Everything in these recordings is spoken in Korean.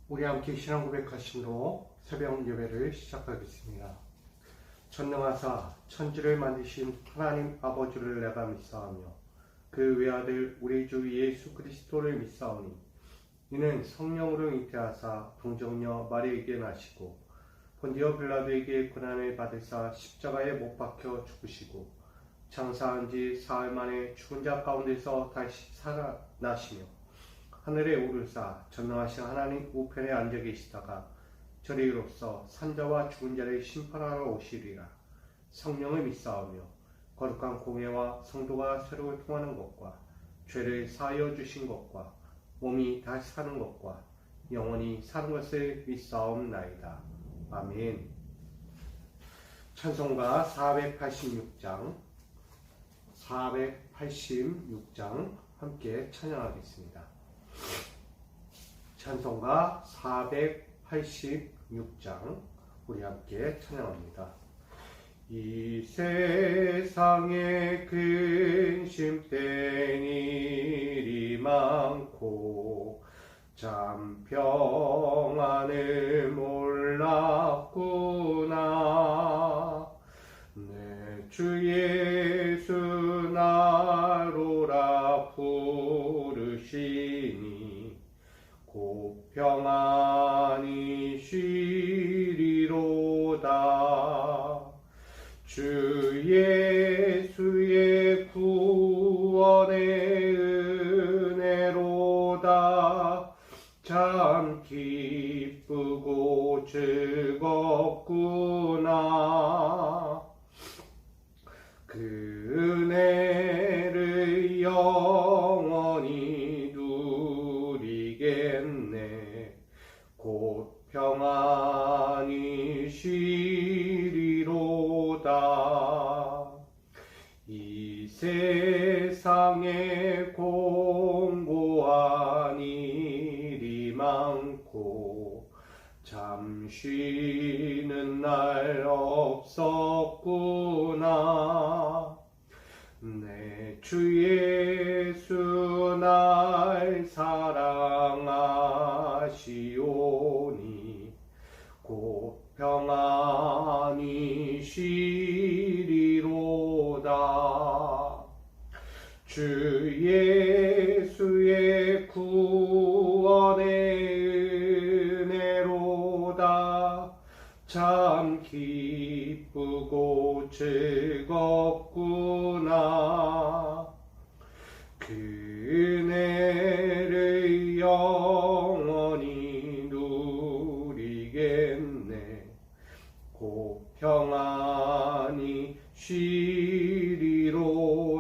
우리 함께 신앙 고백하심으로 새벽 예배를 시작하겠습니다. 전능하사 천지를 만드신 하나님 아버지를 내가 믿사오며 그 외아들 우리 주 예수 그리스도를 믿사오니 이는 성령으로 잉태하사 동정녀 마리에게 나시고 본디오 빌라도에게 고난을 받으사 십자가에 못 박혀 죽으시고 장사한 지 사흘 만에 죽은 자 가운데서 다시 살아나시며 하늘에 오르사 전능하신 하나님 우편에 앉아 계시다가 저리로서 산자와 죽은 자를 심판하러 오시리라. 성령을 믿사오며 거룩한 공회와 성도가 서로 통하는 것과 죄를 사하여 주신 것과 몸이 다시 사는 것과 영원히 사는 것을 믿사옵나이다. 아멘. 찬송가 486장 함께 찬양하겠습니다. 찬송가 486장 우리 함께 찬양합니다. 이 세상에 근심된 일이 많고 참 평안을 몰랐구나. 내 주 예수 나로라 부르시니 곧 평안히 쉬리로다. 주 예수의 구원의 은혜로다. 참 기쁘고 즐겁구나. 그 은혜를 영원히 누리겠네. 곧 평안히 쉬리로다. 이 세상에 공고한 일이 많고 참 쉬는 날 없었구나. 내 주 예수 날 사랑하시오니 곧 평안히 쉬리로다. 주 예수의 구원의 은혜로다. 참 기쁘고 즐겁구나. 그 은혜를 영원히 누리겠네. 곧 평안히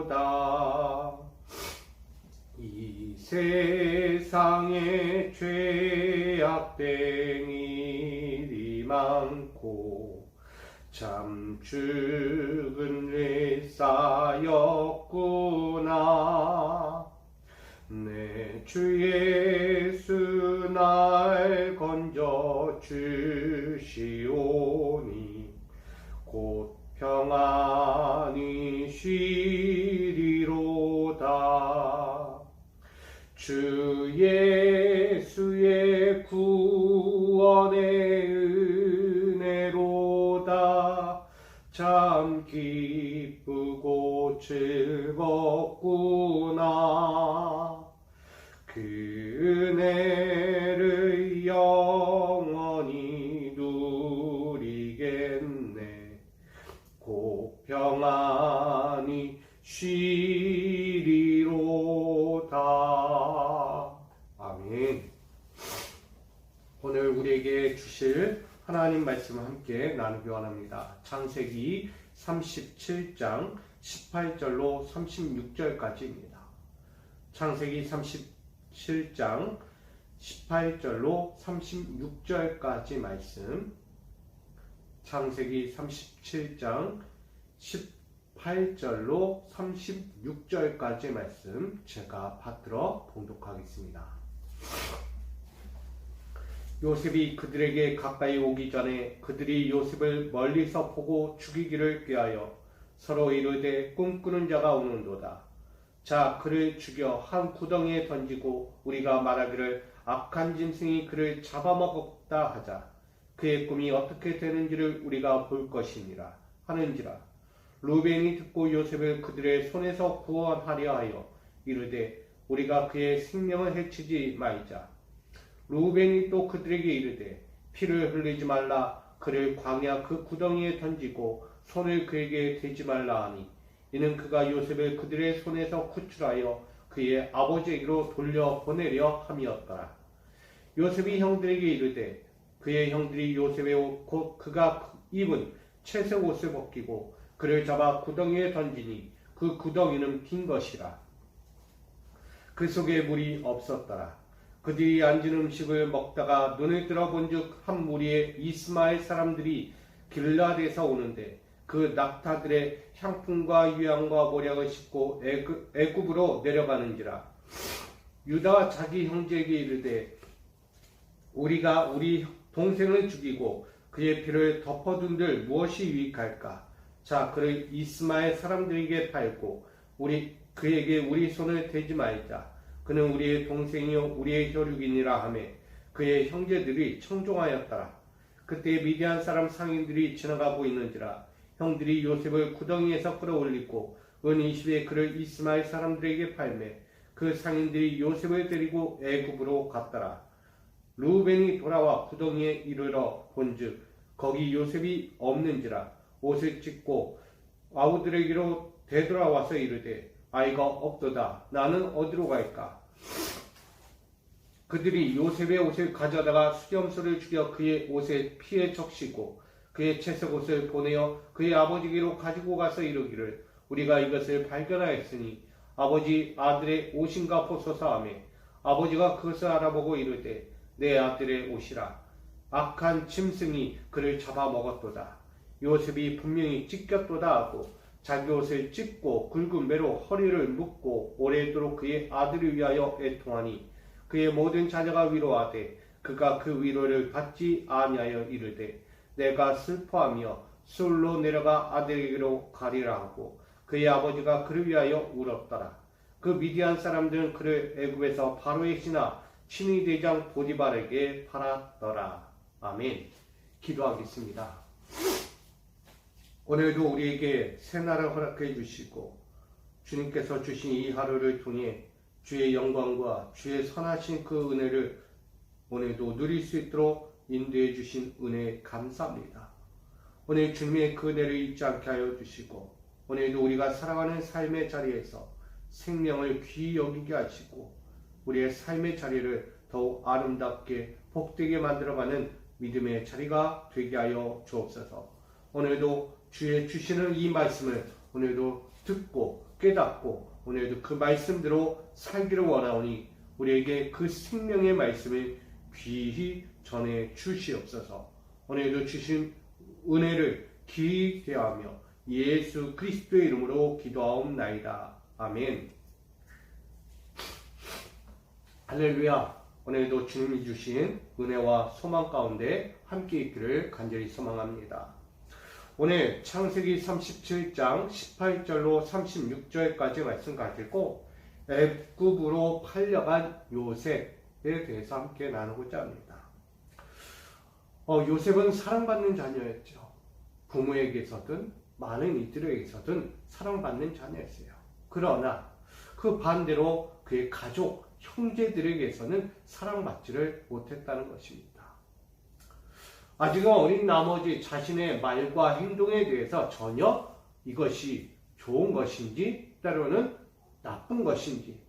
쉬리로다. 이 세상에 죄악된 일이 많고 참 죽은 죄 쌓였구나. 내 주 예수 날 건져 주시오니 곧 평안히 쉬리로다. 주 예수의 구원의 은혜로다. 참 기쁘고 즐겁구나. 그 은혜를 영원히 누리겠네. 곧 평안히 쉬리로다. 아멘. 오늘 우리에게 주실 하나님 말씀을 함께 나누기 원합니다. 창세기 37장 18절로 36절까지입니다. 창세기 37장 18절로 36절까지 말씀. 창세기 37장 18절로 36절까지 말씀 제가 받들어 봉독하겠습니다. 요셉이 그들에게 가까이 오기 전에 그들이 요셉을 멀리서 보고 죽이기를 꾀하여 서로 이르되 꿈꾸는 자가 오는도다. 자, 그를 죽여 한 구덩이에 던지고 우리가 말하기를 악한 짐승이 그를 잡아먹었다 하자. 그의 꿈이 어떻게 되는지를 우리가 볼 것이니라 하는지라. 루벤이 듣고 요셉을 그들의 손에서 구원하려 하여 이르되 우리가 그의 생명을 해치지 말자. 루벤이 또 그들에게 이르되 피를 흘리지 말라. 그를 광야 그 구덩이에 던지고 손을 그에게 대지 말라 하니 이는 그가 요셉을 그들의 손에서 구출하여 그의 아버지에게로 돌려보내려 함이었더라. 요셉이 형들에게 이르되 그의 형들이 요셉의 옷 곧 그가 입은 채색 옷을 벗기고 그를 잡아 구덩이에 던지니 그 구덩이는 빈 것이라. 그 속에 물이 없었더라. 그들이 앉은 음식을 먹다가 눈을 들어본즉 한 무리의 이스마엘 사람들이 길라드에서 오는데 그 낙타들의 향품과 유향과 모략을 싣고 애굽으로 내려가는지라. 유다가 자기 형제에게 이르되 우리가 우리 동생을 죽이고 그의 피를 덮어둔들 무엇이 유익할까? 자, 그를 이스마엘 사람들에게 팔고 그에게 우리 손을 대지 말자. 그는 우리의 동생이요 우리의 혈육이니라 하며 그의 형제들이 청종하였더라. 그때 미디안 사람 상인들이 지나가 보이는지라. 형들이 요셉을 구덩이에서 끌어올리고 은 20에 그를 이스마엘 사람들에게 팔매 그 상인들이 요셉을 데리고 애굽으로 갔더라. 루벤이 돌아와 구덩이에 이르러 본즉 거기 요셉이 없는지라. 옷을 찢고 아우들에게로 되돌아와서 이르되 아이가 없도다. 나는 어디로 갈까? 그들이 요셉의 옷을 가져다가 수렴소를 죽여 그의 옷에 피에 적시고 그의 채색 옷을 보내어 그의 아버지께로 가지고 가서 이르기를 우리가 이것을 발견하였으니 아버지 아들의 옷인가 보소서 하며 아버지가 그것을 알아보고 이르되 내 아들의 옷이라. 악한 짐승이 그를 잡아먹었도다. 요셉이 분명히 찢겼도다 하고 자기 옷을 찢고 굵은 매로 허리를 묶고 오래도록 그의 아들을 위하여 애통하니 그의 모든 자녀가 위로하되 그가 그 위로를 받지 아니하여 이르되 내가 슬퍼하며 술로 내려가 아들에게로 가리라 하고 그의 아버지가 그를 위하여 울었더라. 그 미디안 사람들은 그를 애굽에서 바로의 신하 친위 대장 보디발에게 팔았더라. 아멘. 기도하겠습니다. 오늘도 우리에게 새날을 허락해 주시고 주님께서 주신 이 하루를 통해 주의 영광과 주의 선하신 그 은혜를 오늘도 누릴 수 있도록 인도해 주신 은혜에 감사합니다. 오늘 주님의 그 은혜를 잊지 않게 하여 주시고 오늘도 우리가 살아가는 삶의 자리에서 생명을 귀히 여기게 하시고 우리의 삶의 자리를 더욱 아름답게 복되게 만들어가는 믿음의 자리가 되게 하여 주옵소서. 오늘도 주의 주시는 이 말씀을 오늘도 듣고 깨닫고 오늘도 그 말씀대로 살기를 원하오니 우리에게 그 생명의 말씀을 귀히 전해 주시옵소서. 오늘도 주신 은혜를 귀히 대하며 예수 그리스도의 이름으로 기도하옵나이다. 아멘. 할렐루야. 오늘도 주님이 주신 은혜와 소망 가운데 함께 있기를 간절히 소망합니다. 오늘 창세기 37장 18절로 36절까지 말씀 가지고 애굽으로 팔려간 요셉에 대해서 함께 나누고자 합니다. 요셉은 사랑받는 자녀였죠. 부모에게서든 많은 이들에게서든 사랑받는 자녀였어요. 그러나 그 반대로 그의 가족, 형제들에게서는 사랑받지를 못했다는 것입니다. 아직은 어린 나머지 자신의 말과 행동에 대해서 전혀 이것이 좋은 것인지 때로는 나쁜 것인지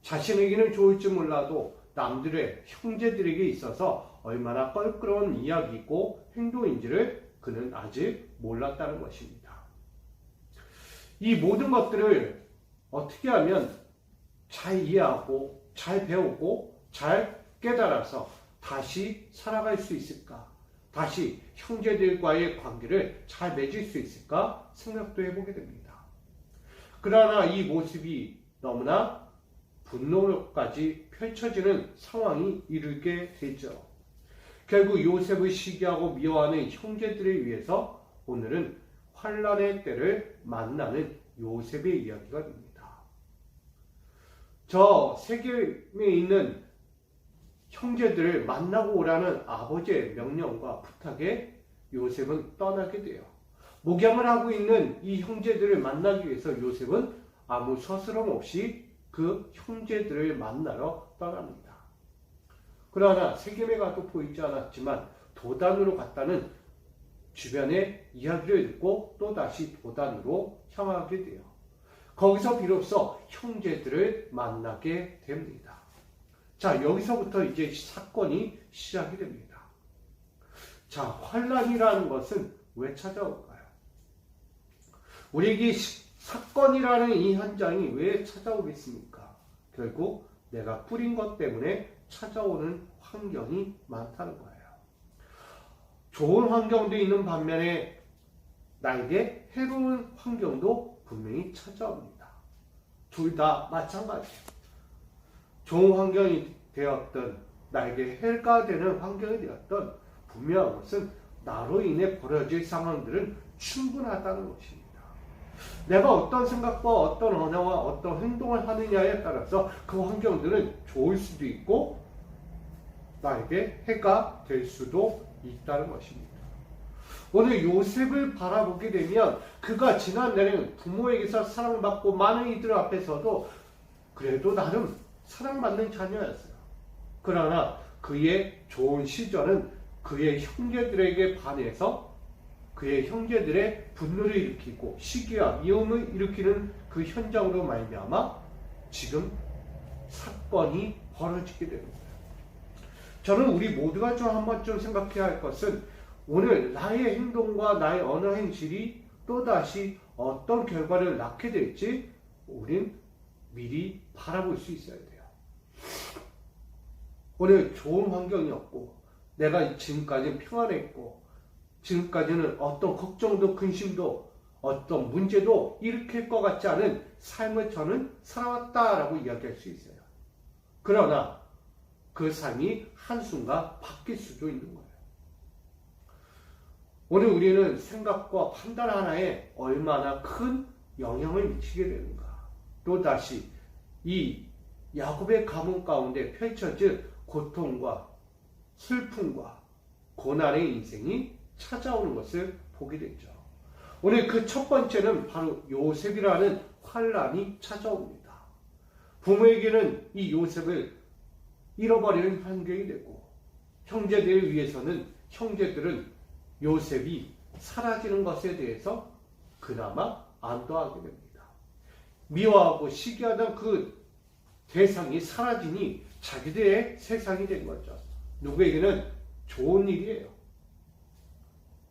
자신에게는 좋을지 몰라도 남들의 형제들에게 있어서 얼마나 껄끄러운 이야기고 행동인지를 그는 아직 몰랐다는 것입니다. 이 모든 것들을 어떻게 하면 잘 이해하고 잘 배우고 잘 깨달아서 다시 살아갈 수 있을까? 다시 형제들과의 관계를 잘 맺을 수 있을까? 생각도 해보게 됩니다. 그러나 이 모습이 너무나 분노까지 펼쳐지는 상황이 이르게 되죠. 결국 요셉을 시기하고 미워하는 형제들에 의해서 오늘은 환란의 때를 만나는 요셉의 이야기가 됩니다. 저 세겜에 있는 형제들을 만나고 오라는 아버지의 명령과 부탁에 요셉은 떠나게 돼요. 목양을 하고 있는 이 형제들을 만나기 위해서 요셉은 아무 서스럼 없이 그 형제들을 만나러 떠납니다. 그러나 세겜에 가도 보이지 않았지만 도단으로 갔다는 주변의 이야기를 듣고 또다시 도단으로 향하게 돼요. 거기서 비로소 형제들을 만나게 됩니다. 자, 여기서부터 이제 사건이 시작이 됩니다. 자, 환란이라는 것은 왜 찾아올까요? 우리에게 사건이라는 이 현장이 왜 찾아오겠습니까? 결국 내가 뿌린 것 때문에 찾아오는 환경이 많다는 거예요. 좋은 환경도 있는 반면에 나에게 해로운 환경도 분명히 찾아옵니다. 둘 다 마찬가지예요. 좋은 환경이 되었든 나에게 해가 되는 환경이 되었든 분명한 것은 나로 인해 벌어질 상황들은 충분하다는 것입니다. 내가 어떤 생각과 어떤 언어와 어떤 행동을 하느냐에 따라서 그 환경들은 좋을 수도 있고 나에게 해가 될 수도 있다는 것입니다. 오늘 요셉을 바라보게 되면 그가 지난날에는 부모에게서 사랑받고 많은 이들 앞에서도 그래도 나름 사랑받는 자녀였어요. 그러나 그의 좋은 시절은 그의 형제들에게 반해서 그의 형제들의 분노를 일으키고 시기와 미움을 일으키는 그 현장으로 말미암아 지금 사건이 벌어지게 됩니다. 저는 우리 모두가 좀 한번 좀 생각해야 할 것은 오늘 나의 행동과 나의 언어 행실이 또다시 어떤 결과를 낳게 될지 우린 미리 바라볼 수 있어야 돼요. 오늘 좋은 환경이었고 내가 지금까지는 평안했고 지금까지는 어떤 걱정도 근심도 어떤 문제도 일으킬 것 같지 않은 삶을 저는 살아왔다라고 이야기할 수 있어요. 그러나 그 삶이 한순간 바뀔 수도 있는 거예요. 오늘 우리는 생각과 판단 하나에 얼마나 큰 영향을 미치게 되는가. 또다시 이 야곱의 가문 가운데 펼쳐질 고통과 슬픔과 고난의 인생이 찾아오는 것을 보게 됐죠. 오늘 그 첫 번째는 바로 요셉이라는 환란이 찾아옵니다. 부모에게는 이 요셉을 잃어버리는 환경이 되고 형제들을 위해서는 형제들은 요셉이 사라지는 것에 대해서 그나마 안도하게 됩니다. 미워하고 시기하던 그 대상이 사라지니 자기들의 세상이 된 거죠. 누구에게는 좋은 일이에요.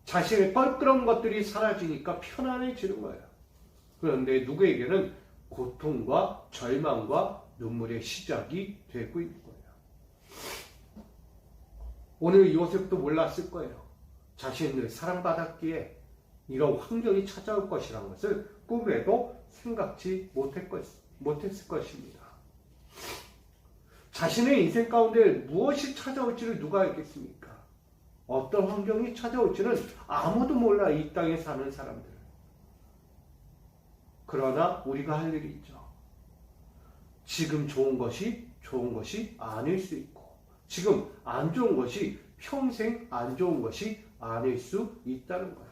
자신의 껄끄러운 것들이 사라지니까 편안해지는 거예요. 그런데 누구에게는 고통과 절망과 눈물의 시작이 되고 있는 거예요. 오늘 요셉도 몰랐을 거예요. 자신을 사랑받았기에 이런 환경이 찾아올 것이라는 것을 꿈에도 생각지 못했을 것입니다. 자신의 인생 가운데 무엇이 찾아올지를 누가 알겠습니까? 어떤 환경이 찾아올지는 아무도 몰라, 이 땅에 사는 사람들. 그러나 우리가 할 일이 있죠. 지금 좋은 것이 아닐 수 있고 지금 안 좋은 것이 평생 안 좋은 것이 아닐 수 있다는 거예요.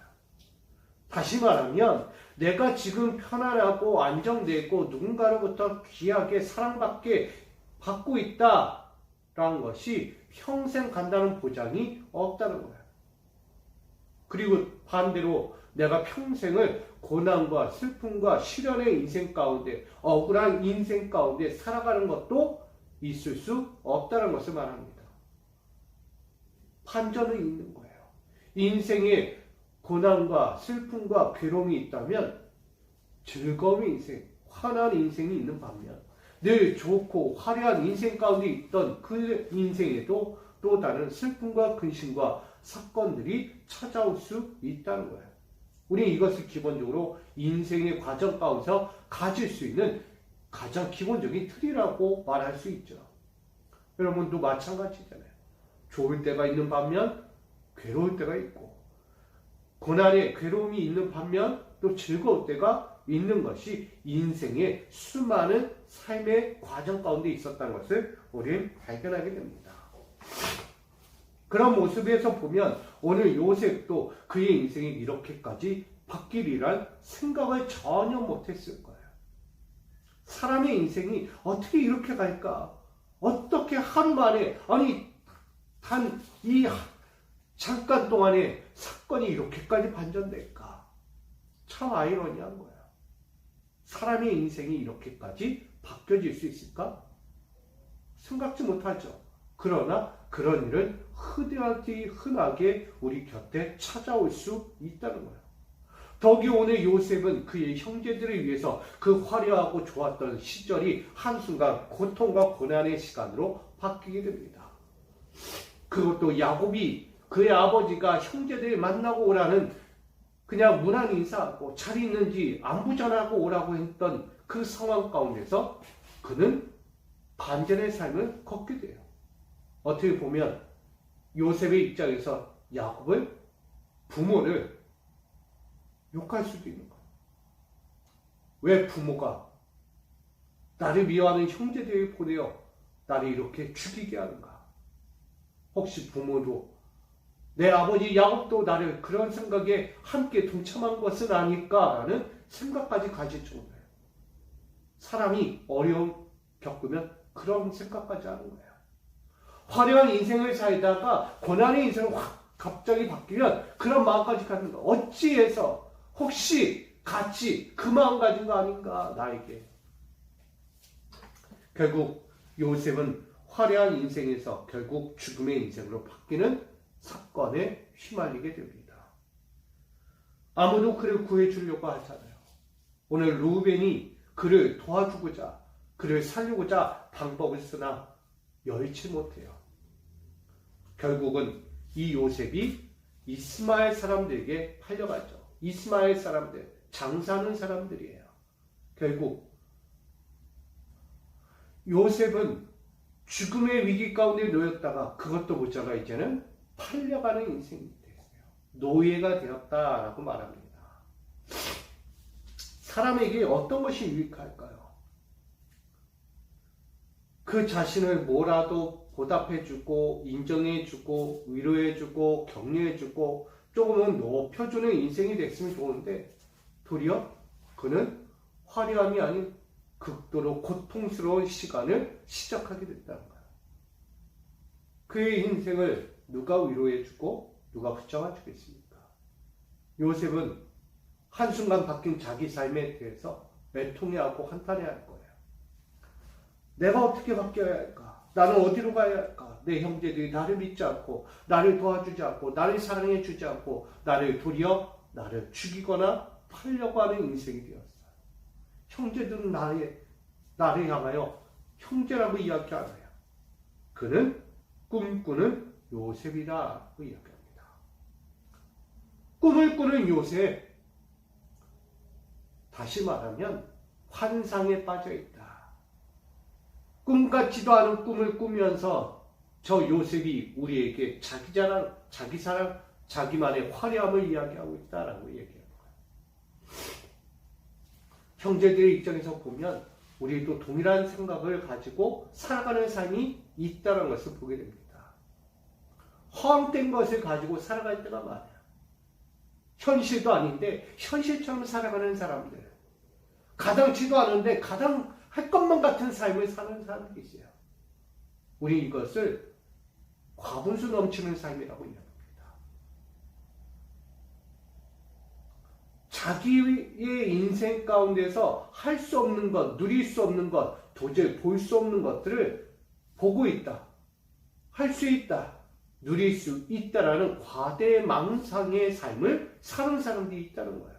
다시 말하면 내가 지금 편안하고 안정되고 누군가로부터 귀하게 사랑받고 있다라는 것이 평생 간다는 보장이 없다는 거예요. 그리고 반대로 내가 평생을 고난과 슬픔과 시련의 인생 가운데 억울한 인생 가운데 살아가는 것도 있을 수 없다는 것을 말합니다. 반전은 있는 거예요. 인생에 고난과 슬픔과 괴로움이 있다면 즐거움의 인생, 환한 인생이 있는 반면 늘 좋고 화려한 인생 가운데 있던 그 인생에도 또 다른 슬픔과 근심과 사건들이 찾아올 수 있다는 거예요. 우리는 이것을 기본적으로 인생의 과정 가운데서 가질 수 있는 가장 기본적인 틀이라고 말할 수 있죠. 여러분도 마찬가지잖아요. 좋을 때가 있는 반면 괴로울 때가 있고 고난에 괴로움이 있는 반면 또 즐거울 때가 있는 것이 인생의 수많은 삶의 과정 가운데 있었다는 것을 우리는 발견하게 됩니다. 그런 모습에서 보면 오늘 요셉도 그의 인생이 이렇게까지 바뀌리란 생각을 전혀 못했을 거예요. 사람의 인생이 어떻게 이렇게 갈까? 어떻게 하루 만에, 아니 단 이 잠깐 동안에 사건이 이렇게까지 반전될까? 참 아이러니한 거예요. 사람의 인생이 이렇게까지 바뀌어질 수 있을까? 생각지 못하죠. 그러나 그런 일은 흔하게 우리 곁에 찾아올 수 있다는 거예요. 더욱이 오늘 요셉은 그의 형제들을 위해서 그 화려하고 좋았던 시절이 한순간 고통과 고난의 시간으로 바뀌게 됩니다. 그것도 야곱이 그의 아버지가 형제들을 만나고 오라는 그냥 무난 인사하고 잘 있는지 안부 전하고 오라고 했던 그 상황 가운데서 그는 반전의 삶을 걷게 돼요. 어떻게 보면 요셉의 입장에서 야곱을, 부모를 욕할 수도 있는 거예요. 왜 부모가 나를 미워하는 형제들을 보내어 나를 이렇게 죽이게 하는가? 혹시 부모도 내 아버지 야곱도 나를 그런 생각에 함께 동참한 것은 아닐까라는 생각까지 가질 정도예요. 사람이 어려움 겪으면 그런 생각까지 하는 거예요. 화려한 인생을 살다가 고난의 인생을 확 갑자기 바뀌면 그런 마음까지 갖는 거. 어찌해서 혹시 같이 그 마음 가진 거 아닌가 나에게. 결국 요셉은 화려한 인생에서 결국 죽음의 인생으로 바뀌는 사건에 휘말리게 됩니다. 아무도 그를 구해주려고 하잖아요. 오늘 루벤이 그를 도와주고자, 그를 살리고자 방법을 쓰나 여의치 못해요. 결국은 이 요셉이 이스마엘 사람들에게 팔려가죠. 이스마엘 사람들, 장사하는 사람들이에요. 결국 요셉은 죽음의 위기 가운데 놓였다가 그것도 모자라 이제는 팔려가는 인생이 됐어요. 노예가 되었다라고 말합니다. 사람에게 어떤 것이 유익할까요? 그 자신을 뭐라도 보답해주고 인정해주고 위로해주고 격려해주고 조금은 높여주는 인생이 됐으면 좋은데 도리어 그는 화려함이 아닌 극도로 고통스러운 시간을 시작하게 됐다는 거예요. 그의 인생을 누가 위로해주고 누가 붙잡아주겠습니까? 요셉은 한순간 바뀐 자기 삶에 대해서 애통해하고 한탄해할 거예요. 내가 어떻게 바뀌어야 할까? 나는 어디로 가야 할까? 내 형제들이 나를 믿지 않고 나를 도와주지 않고 나를 사랑해주지 않고 나를 도리어 나를 죽이거나 팔려고 하는 인생이 되었어요. 형제들은 나를 향하여 형제라고 이야기 안 해요. 그는 꿈꾸는 요셉이라고 이야기합니다. 꿈을 꾸는 요셉, 다시 말하면 환상에 빠져 있다. 꿈 같지도 않은 꿈을 꾸면서 저 요셉이 우리에게 자기 자랑, 자기 사랑, 자기만의 화려함을 이야기하고 있다라고 얘기하는 거예요. 형제들의 입장에서 보면 우리도 동일한 생각을 가지고 살아가는 삶이 있다는 것을 보게 됩니다. 허황된 것을 가지고 살아갈 때가 많아요. 현실도 아닌데 현실처럼 살아가는 사람들, 가당치도 않은데 가당할 것만 같은 삶을 사는 사람들이 있어요. 우리 이것을 과분수 넘치는 삶이라고 이야기합니다. 자기의 인생 가운데서 할 수 없는 것, 누릴 수 없는 것, 도저히 볼 수 없는 것들을 보고 있다. 할 수 있다. 누릴 수 있다라는 과대망상의 삶을 사는 사람들이 있다는 거예요.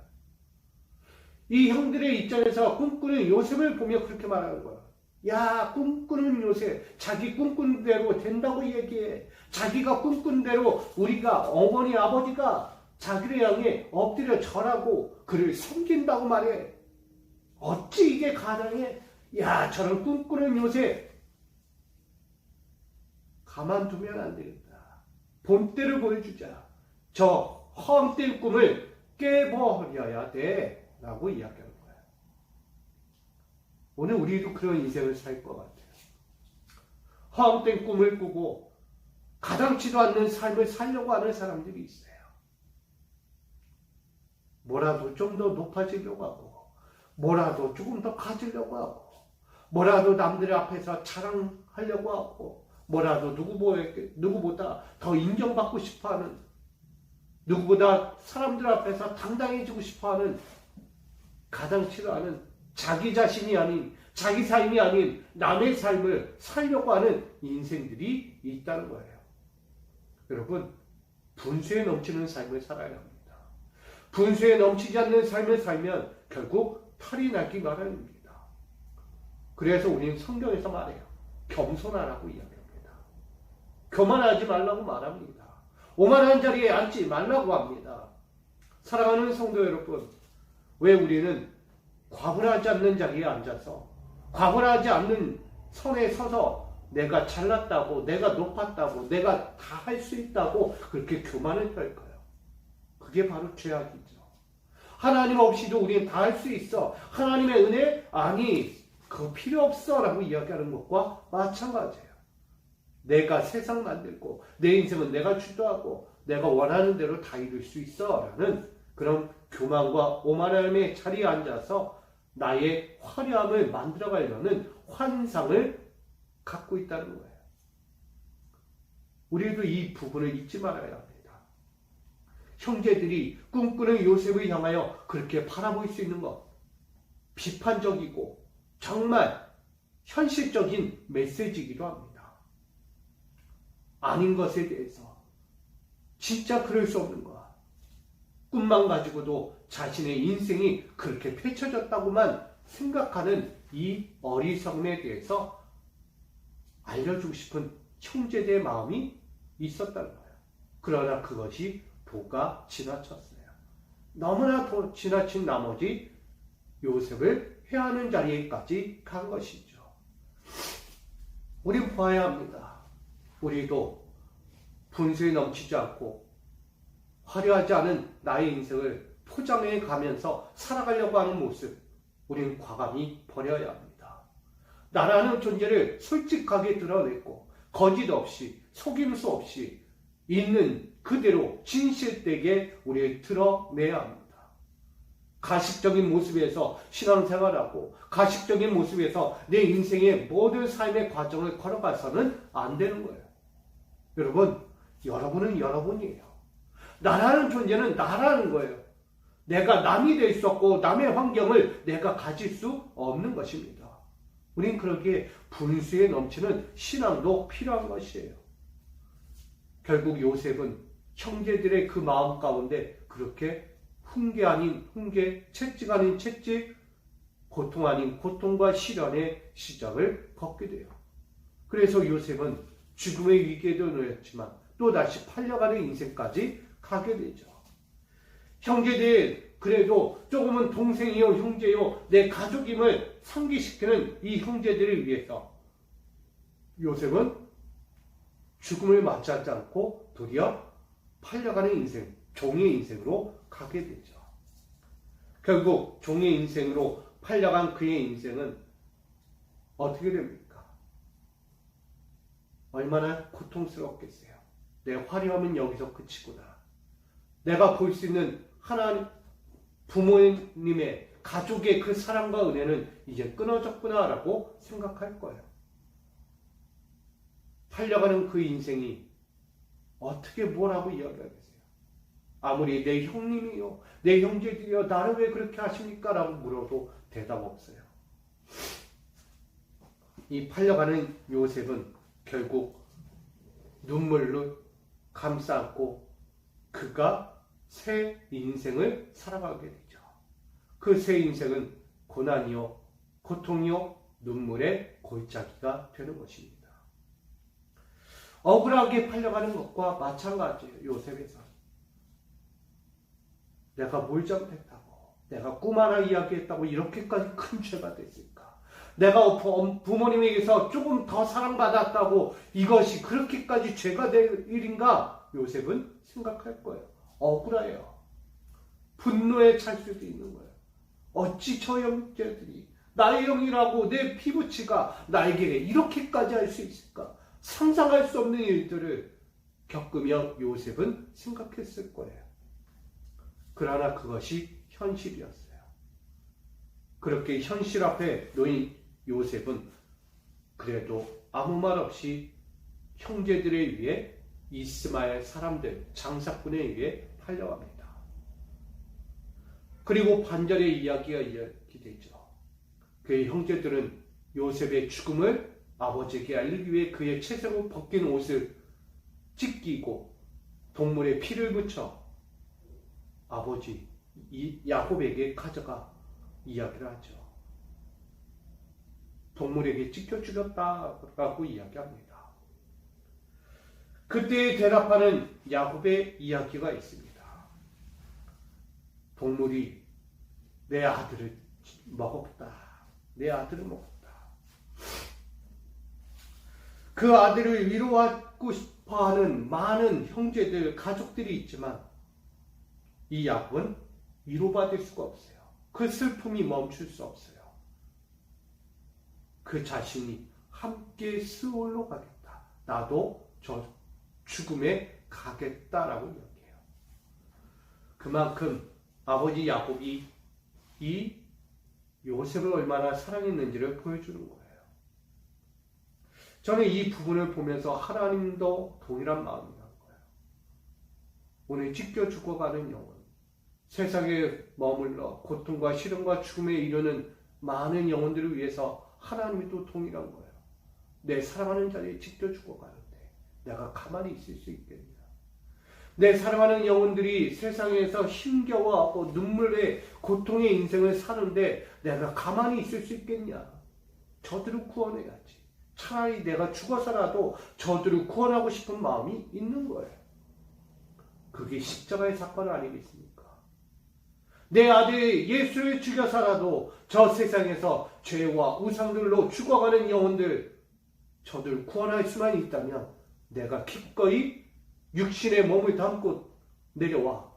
이 형들의 입장에서 꿈꾸는 요셉을 보며 그렇게 말하는 거예요. 야, 꿈꾸는 요셉, 자기 꿈꾼 대로 된다고 얘기해. 자기가 꿈꾼 대로 우리가 어머니 아버지가 자기를 향해 엎드려 절하고 그를 섬긴다고 말해. 어찌 이게 가능해? 야, 저런 꿈꾸는 요셉 가만두면 안 되겠다. 본때를 보여주자. 저 헛된 꿈을 깨버려야 돼 라고 이야기하는 거예요. 오늘 우리도 그런 인생을 살 것 같아요. 헛된 꿈을 꾸고 가당치도 않는 삶을 살려고 하는 사람들이 있어요. 뭐라도 좀 더 높아지려고 하고, 뭐라도 조금 더 가지려고 하고, 뭐라도 남들 앞에서 자랑하려고 하고, 뭐라도 누구보다 더 인정받고 싶어하는, 누구보다 사람들 앞에서 당당해지고 싶어하는, 가당치도 않은 자기 자신이 아닌, 자기 삶이 아닌 남의 삶을 살려고 하는 인생들이 있다는 거예요. 여러분, 분수에 넘치는 삶을 살아야 합니다. 분수에 넘치지 않는 삶을 살면 결국 탈이 나기 마련입니다. 그래서 우리는 성경에서 말해요. 겸손하라고 이야기합니다. 교만하지 말라고 말합니다. 오만한 자리에 앉지 말라고 합니다. 사랑하는 성도 여러분, 왜 우리는 과분하지 않는 자리에 앉아서, 과분하지 않는 선에 서서 내가 잘났다고, 내가 높았다고, 내가 다 할 수 있다고 그렇게 교만을 펼까요? 그게 바로 죄악이죠. 하나님 없이도 우리는 다 할 수 있어. 하나님의 은혜? 아니, 그거 필요 없어 라고 이야기하는 것과 마찬가지예요. 내가 세상 만들고 내 인생은 내가 주도하고 내가 원하는 대로 다 이룰 수 있어 라는 그런 교만과 오만함의 자리에 앉아서 나의 화려함을 만들어가려는 환상을 갖고 있다는 거예요. 우리도 이 부분을 잊지 말아야 합니다. 형제들이 꿈꾸는 요셉을 향하여 그렇게 바라볼 수 있는 것, 비판적이고 정말 현실적인 메시지이기도 합니다. 아닌 것에 대해서 진짜 그럴 수 없는 것, 꿈만 가지고도 자신의 인생이 그렇게 펼쳐졌다고만 생각하는 이 어리석음에 대해서 알려주고 싶은 형제들의 마음이 있었다는 거예요. 그러나 그것이 도가 지나쳤어요. 너무나 지나친 나머지 요셉을 해하는 자리에까지 간 것이죠. 우린 봐야 합니다. 우리도 분수에 넘치지 않고 화려하지 않은 나의 인생을 포장해 가면서 살아가려고 하는 모습, 우린 과감히 버려야 합니다. 나라는 존재를 솔직하게 드러내고 거짓 없이, 속임수 없이 있는 그대로 진실되게 우리를 드러내야 합니다. 가식적인 모습에서 신앙생활하고 가식적인 모습에서 내 인생의 모든 삶의 과정을 걸어가서는 안 되는 거예요. 여러분, 여러분은 여러분이에요. 나라는 존재는 나라는 거예요. 내가 남이 될 수 없고 남의 환경을 내가 가질 수 없는 것입니다. 우린 그렇게 분수에 넘치는 신앙도 필요한 것이에요. 결국 요셉은 형제들의 그 마음 가운데 그렇게 훈계 아닌 훈계, 채찍 아닌 채찍, 고통 아닌 고통과 시련의 시작을 걷게 돼요. 그래서 요셉은 죽음의 위기에도 놓였지만 또다시 팔려가는 인생까지 가게 되죠. 형제들, 그래도 조금은 동생이요 형제요 내 가족임을 상기시키는 이 형제들을 위해서 요셉은 죽음을 맞이하지 않고 도리어 팔려가는 인생, 종의 인생으로 가게 되죠. 결국 종의 인생으로 팔려간 그의 인생은 어떻게 됩니까? 얼마나 고통스럽겠어요. 내 화려함은 여기서 그치구나. 내가 볼 수 있는 하나님, 부모님의, 가족의 그 사랑과 은혜는 이제 끊어졌구나 라고 생각할 거예요. 팔려가는 그 인생이 어떻게 뭐라고 이야기하겠어요? 아무리 내 형님이요, 내 형제들이요, 나를 왜 그렇게 하십니까? 라고 물어도 대답 없어요. 이 팔려가는 요셉은 결국 눈물로 감싸안고 그가 새 인생을 살아가게 되죠. 그 새 인생은 고난이요, 고통이요, 눈물의 골짜기가 되는 것입니다. 억울하게 팔려가는 것과 마찬가지예요. 요셉에서 내가 뭘 잘못했다고, 내가 꿈 하나 이야기했다고 이렇게까지 큰 죄가 됐을까? 내가 부모님에게서 조금 더 사랑받았다고 이것이 그렇게까지 죄가 될 일인가? 요셉은 생각할 거예요. 억울해요. 분노에 찰 수도 있는 거예요. 어찌 저 형제들이 나의 형이라고 내 피부치가 나에게 이렇게까지 할 수 있을까? 상상할 수 없는 일들을 겪으며 요셉은 생각했을 거예요. 그러나 그것이 현실이었어요. 그렇게 현실 앞에 놓인 요셉은 그래도 아무 말 없이 형제들에 의해 이스마엘 사람들, 장사꾼에 의해 팔려갑니다. 그리고 반절의 이야기가 이야기되죠. 그의 형제들은 요셉의 죽음을 아버지에게 알리기 위해 그의 채색으로 벗긴 옷을 찢기고 동물의 피를 묻혀 아버지 야곱에게 가져가 이야기를 하죠. 동물에게 찢겨 죽였다라고 이야기합니다. 그때 대답하는 야곱의 이야기가 있습니다. 동물이 내 아들을 먹었다. 내 아들을 먹었다. 그 아들을 위로하고 싶어하는 많은 형제들, 가족들이 있지만 이 야곱은 위로받을 수가 없어요. 그 슬픔이 멈출 수 없어요. 그 자신이 함께 스올로 가겠다. 나도 저 죽음에 가겠다라고 이야기해요. 그만큼 아버지 야곱이 이 요셉을 얼마나 사랑했는지를 보여주는 거예요. 저는 이 부분을 보면서 하나님도 동일한 마음이라는 거예요. 오늘 찢겨 죽어가는 영혼, 세상에 머물러 고통과 시련과 죽음에 이르는 많은 영혼들을 위해서 하나님이 또 동일한 거예요. 내 사랑하는 자리에 찢겨 죽어가는데 내가 가만히 있을 수 있겠냐. 내 사랑하는 영혼들이 세상에서 힘겨워하고 눈물의 고통의 인생을 사는데 내가 가만히 있을 수 있겠냐. 저들을 구원해야지. 차라리 내가 죽어서라도 저들을 구원하고 싶은 마음이 있는 거예요. 그게 십자가의 사건 아니겠습니까? 내 아들 예수를 죽여서라도 저 세상에서 죄와 우상들로 죽어가는 영혼들, 저들을 구원할 수만 있다면 내가 기꺼이 육신의 몸을 담고 내려와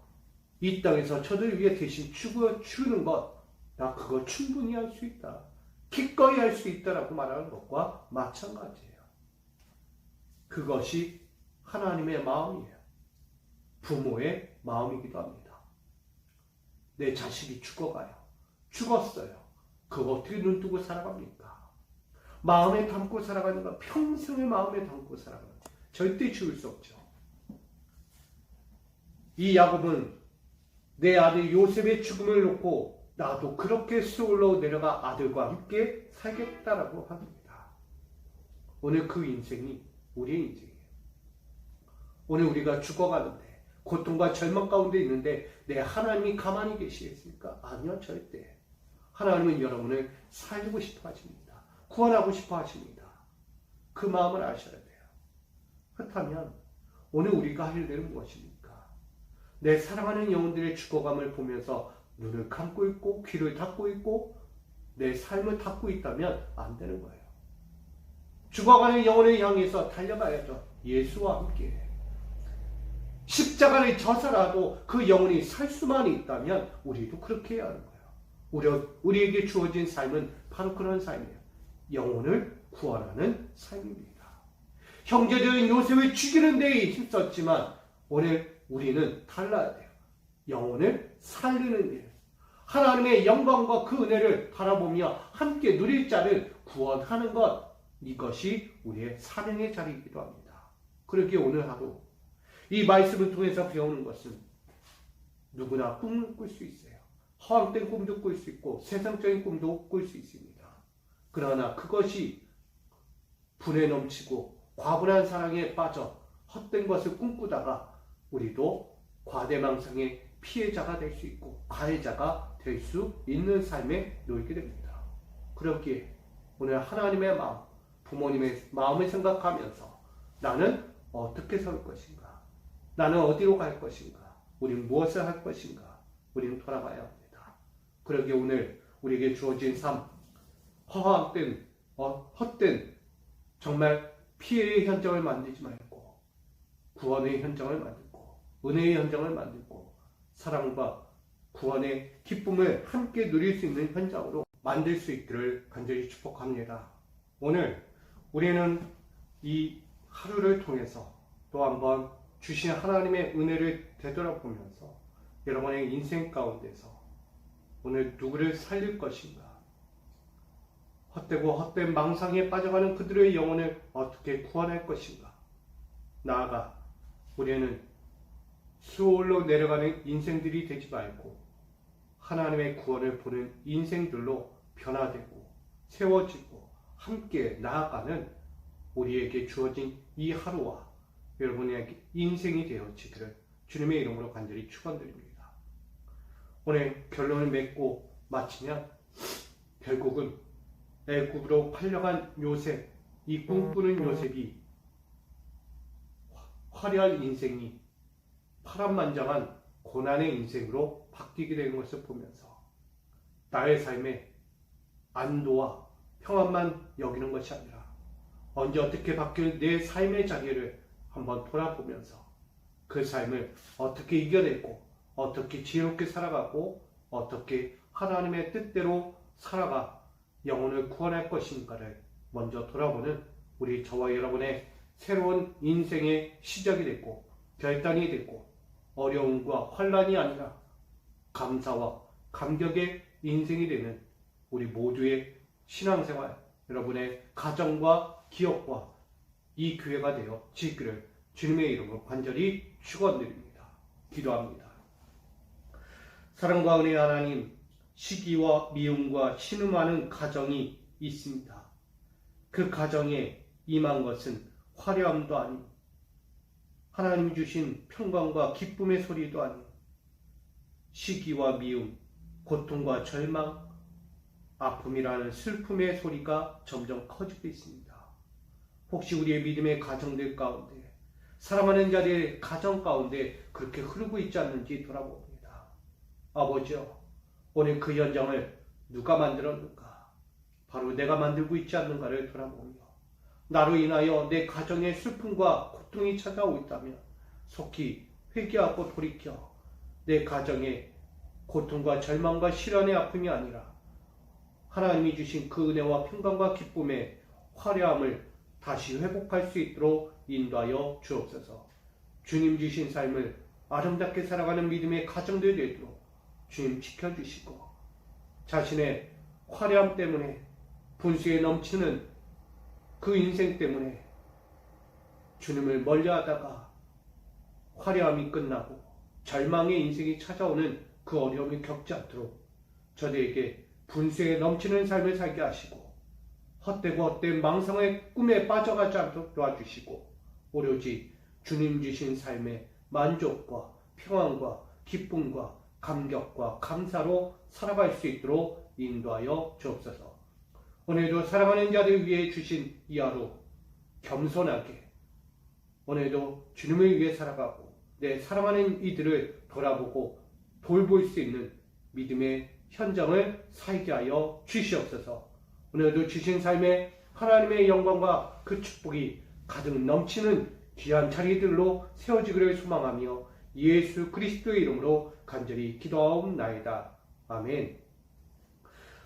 이 땅에서 저들 위해 대신 죽는 것, 나 그거 충분히 할 수 있다. 기꺼이 할 수 있다라고 말하는 것과 마찬가지예요. 그것이 하나님의 마음이에요. 부모의 마음이기도 합니다. 내 자식이 죽어가요. 죽었어요. 그거 어떻게 눈 뜨고 살아갑니까? 마음에 담고 살아가는 거, 평생을 마음에 담고 살아가는 거. 절대 지울 수 없죠. 이 야곱은 내 아들 요셉의 죽음을 놓고 나도 그렇게 스올로 내려가 아들과 함께 살겠다라고 합니다. 오늘 그 인생이 우리의 인생이에요. 오늘 우리가 죽어가는데 고통과 절망 가운데 있는데 내 하나님이 가만히 계시겠습니까? 아니요, 절대. 하나님은 여러분을 살리고 싶어 하십니다. 구원하고 싶어 하십니다. 그 마음을 아셔야 돼요. 그렇다면 오늘 우리가 할 일은 무엇입니까? 내 사랑하는 영혼들의 죽어감을 보면서 눈을 감고 있고 귀를 닫고 있고 내 삶을 닫고 있다면 안 되는 거예요. 죽어가는 영혼을 향해서 달려가야죠. 예수와 함께. 십자가를 져서라도 그 영혼이 살 수만 있다면 우리도 그렇게 해야 하는 거예요. 우리에게 주어진 삶은 바로 그런 삶이에요. 영혼을 구원하는 삶입니다. 형제들은 요셉을 죽이는 데에 힘썼지만 오늘 우리는 달라야 돼요. 영혼을 살리는 일. 하나님의 영광과 그 은혜를 바라보며 함께 누릴 자를 구원하는 것. 이것이 우리의 사명의 자리이기도 합니다. 그러기에 오늘 하루 이 말씀을 통해서 배우는 것은 누구나 꿈을 꿀 수 있어요. 허황된 꿈도 꿀 수 있고 세상적인 꿈도 꿀 수 있습니다. 그러나 그것이 분에 넘치고 과분한 사랑에 빠져 헛된 것을 꿈꾸다가 우리도 과대망상의 피해자가 될 수 있고 가해자가 될 수 있는 삶에 놓이게 됩니다. 그렇기에 오늘 하나님의 마음, 부모님의 마음을 생각하면서 나는 어떻게 살 것인가? 나는 어디로 갈 것인가? 우리는 무엇을 할 것인가? 우리는 돌아가야 합니다. 그러기에 오늘 우리에게 주어진 삶, 허황된, 헛된 정말 피해의 현장을 만들지 말고 구원의 현장을 만들고 은혜의 현장을 만들고 사랑과 구원의 기쁨을 함께 누릴 수 있는 현장으로 만들 수 있기를 간절히 축복합니다. 오늘 우리는 이 하루를 통해서 또 한번 주신 하나님의 은혜를 되돌아보면서 여러분의 인생 가운데서 오늘 누구를 살릴 것인가? 헛되고 헛된 망상에 빠져가는 그들의 영혼을 어떻게 구원할 것인가? 나아가 우리는 수월로 내려가는 인생들이 되지 말고 하나님의 구원을 보는 인생들로 변화되고 세워지고 함께 나아가는 우리에게 주어진 이 하루와 여러분의 인생이 되어지기를 주님의 이름으로 간절히 축원드립니다. 오늘 결론을 맺고 마치면 결국은 애굽으로 팔려간 요셉, 이 꿈꾸는 요셉이 화려한 인생이 파란만장한 고난의 인생으로 바뀌게 되는 것을 보면서 나의 삶에 안도와 평안만 여기는 것이 아니라 언제 어떻게 바뀔 내 삶의 자리를 한번 돌아보면서 그 삶을 어떻게 이겨내고 어떻게 지혜롭게 살아가고 어떻게 하나님의 뜻대로 살아가 영혼을 구원할 것인가를 먼저 돌아보는 우리 저와 여러분의 새로운 인생의 시작이 됐고 결단이 됐고 어려움과 환란이 아니라 감사와 감격의 인생이 되는 우리 모두의 신앙생활, 여러분의 가정과 기업과 이 교회가 되어 지기를 주님의 이름으로 간절히 축원드립니다. 기도합니다. 사랑과 은혜의 하나님, 시기와 미움과 신음하는 가정이 있습니다. 그 가정에 임한 것은 화려함도 아니고 하나님이 주신 평강과 기쁨의 소리도 아니고 시기와 미움, 고통과 절망, 아픔이라는 슬픔의 소리가 점점 커지고 있습니다. 혹시 우리의 믿음의 가정들 가운데 사랑하는 자들의 가정 가운데 그렇게 흐르고 있지 않는지 돌아봅니다. 아버지여, 오늘 그 현장을 누가 만들었는가? 바로 내가 만들고 있지 않는가를 돌아보며 나로 인하여 내 가정에 슬픔과 고통이 찾아오고 있다면 속히 회개하고 돌이켜 내 가정에 고통과 절망과 시련의 아픔이 아니라 하나님이 주신 그 은혜와 평강과 기쁨의 화려함을 다시 회복할 수 있도록 인도하여 주옵소서. 주님 주신 삶을 아름답게 살아가는 믿음의 가정들이 되도록 주님 지켜주시고 자신의 화려함 때문에 분수에 넘치는 그 인생 때문에 주님을 멀리하다가 화려함이 끝나고 절망의 인생이 찾아오는 그 어려움을 겪지 않도록 저들에게 분수에 넘치는 삶을 살게 하시고 헛되고 헛된 망상의 꿈에 빠져가지 않도록 도와주시고 오로지 주님 주신 삶의 만족과 평안과 기쁨과 감격과 감사로 살아갈 수 있도록 인도하여 주옵소서. 오늘도 사랑하는 자를 위해 주신 이 하루 겸손하게 오늘도 주님을 위해 살아가고 내 사랑하는 이들을 돌아보고 돌볼 수 있는 믿음의 현장을 살게 하여 주시옵소서. 오늘도 주신 삶에 하나님의 영광과 그 축복이 가득 넘치는 귀한 자리들로 세워지기를 소망하며 예수 그리스도의 이름으로 간절히 기도하옵나이다. 아멘.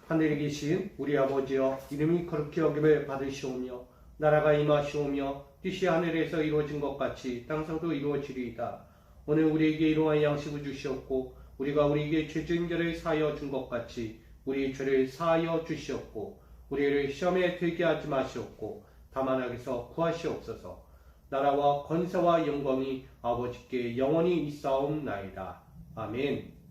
하늘에 계신 우리 아버지여, 이름이 거룩히 여김을 받으시오며 나라가 임하시오며 뜻이 하늘에서 이루어진 것 같이 땅에서도 이루어지리이다. 오늘 우리에게 일용할 양식을 주시옵고 우리가 우리에게 죄 지은 자를 사하여 준 것 같이 우리의 죄를 사하여 주시옵고 우리를 시험에 들게 하지 마시옵고 다만 악에서 구하시옵소서. 나라와 권세와 영광이 아버지께 영원히 있사옵나이다. 아멘.